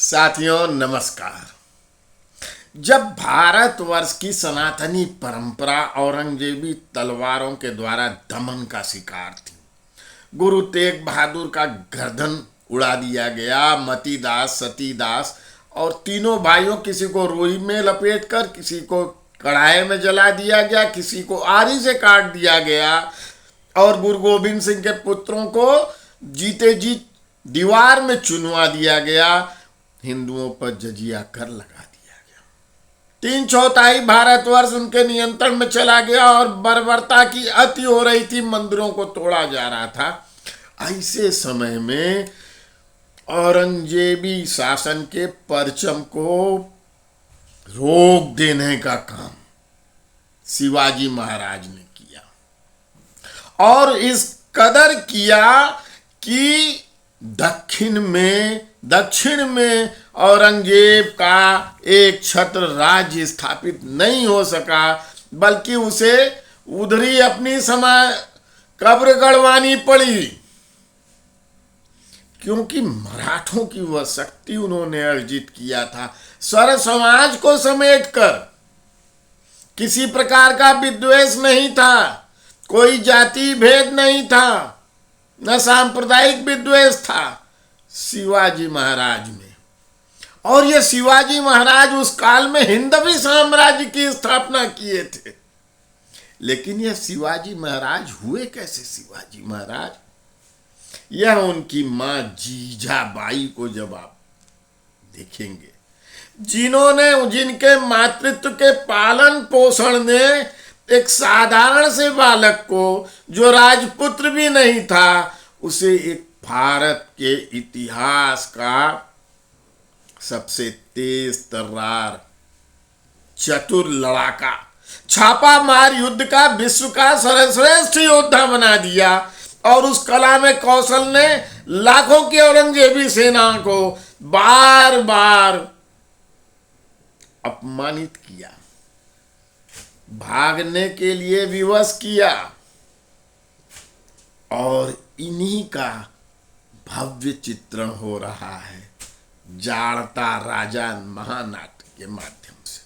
साथियों नमस्कार। जब भारतवर्ष की सनातनी परंपरा औरंगजेबी तलवारों के द्वारा दमन का शिकार थी, गुरु तेग बहादुर का गर्दन उड़ा दिया गया। मतीदास, सतीदास और तीनों भाइयों, किसी को रुई में लपेटकर, किसी को कढ़ाई में जला दिया गया, किसी को आरी से काट दिया गया और गुरु गोविंद सिंह के पुत्रों को जीते जी दीवार में चुनवा दिया गया। हिंदुओं पर जजिया कर लगा दिया गया। 3/4 भारतवर्ष उनके नियंत्रण में चला गया और बर्बरता की अति हो रही थी, मंदिरों को तोड़ा जा रहा था। ऐसे समय में औरंगजेबी शासन के परचम को रोक देने का काम शिवाजी महाराज ने किया और इस कदर किया कि दक्षिण में औरंगजेब का एक छत्र राज्य स्थापित नहीं हो सका, बल्कि उसे उधरी अपनी समय कब्र गड़वानी पड़ी, क्योंकि मराठों की वह शक्ति उन्होंने अर्जित किया था। सर्व समाज को समेटकर, किसी प्रकार का विद्वेष नहीं था, कोई जाति भेद नहीं था, न सांप्रदायिक विद्वेष था शिवाजी महाराज में। और ये शिवाजी महाराज उस काल में हिंदवी साम्राज्य की स्थापना किए थे। लेकिन यह शिवाजी महाराज हुए कैसे शिवाजी महाराज? यह उनकी मां जीजाबाई को जब आप देखेंगे, जिनके मातृत्व के पालन पोषण ने एक साधारण से बालक को, जो राजपुत्र भी नहीं था, उसे एक भारत के इतिहास का सबसे तेज तर्रार, चतुर लड़ाका, छापा मार युद्ध का विश्व का सर्वश्रेष्ठ योद्धा बना दिया। और उस कला में कौशल ने लाखों की औरंगजेबी सेना को बार बार अपमानित किया, भागने के लिए विवश किया। और इन्हीं का भव्य चित्रण हो रहा है जाड़ता राजा महानाट्य के माध्यम से,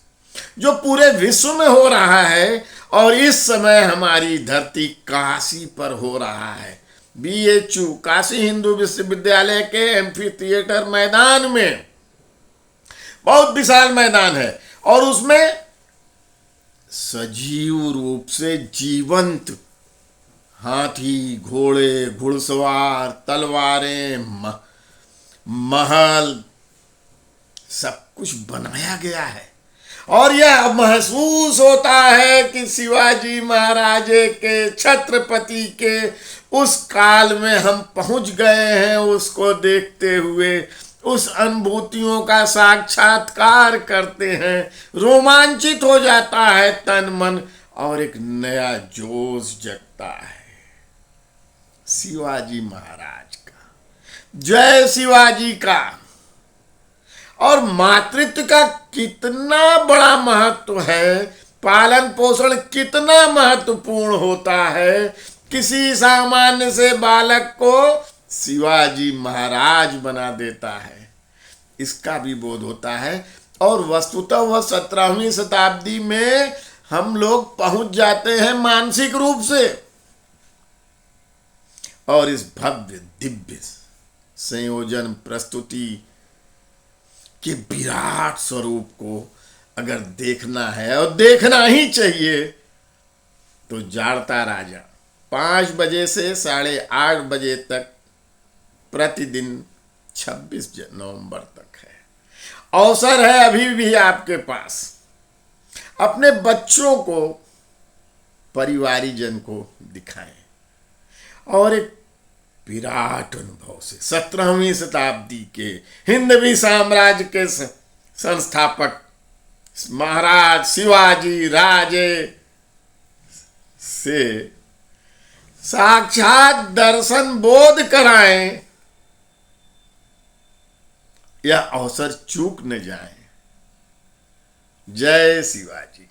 जो पूरे विश्व में हो रहा है। और इस समय हमारी धरती काशी पर हो रहा है। BHU काशी हिंदू विश्वविद्यालय के एम्फी थिएटर मैदान में, बहुत विशाल मैदान है, और उसमें सजीव रूप से जीवंत हाथी, घोड़े, घुड़सवार, तलवारें, महल, सब कुछ बनाया गया है। और यह महसूस होता है कि शिवाजी महाराज के, छत्रपति के उस काल में हम पहुंच गए हैं। उसको देखते हुए उस अनुभूतियों का साक्षात्कार करते हैं, रोमांचित हो जाता है तन मन, और एक नया जोश जगता है। शिवाजी महाराज का जय, शिवाजी का। और मातृत्व का कितना बड़ा महत्व है, पालन पोषण कितना महत्वपूर्ण होता है। किसी सामान्य से बालक को शिवाजी महाराज बना देता है, इसका भी बोध होता है। और वस्तुतः वह 17वीं शताब्दी में हम लोग पहुंच जाते हैं मानसिक रूप से। और इस भव्य दिव्य संयोजन प्रस्तुति के विराट स्वरूप को अगर देखना है, और देखना ही चाहिए, तो जाड़ता राजा 5 बजे से 8:30 बजे तक प्रतिदिन 26 नवंबर तक है। अवसर है अभी भी आपके पास। अपने बच्चों को, परिवारीजन को दिखाएं और एक विराट अनुभव से 17वीं शताब्दी के हिंदवी साम्राज्य के संस्थापक महाराज शिवाजी राजे से साक्षात दर्शन बोध कराएं। यह अवसर चूक न जाए। जय शिवाजी।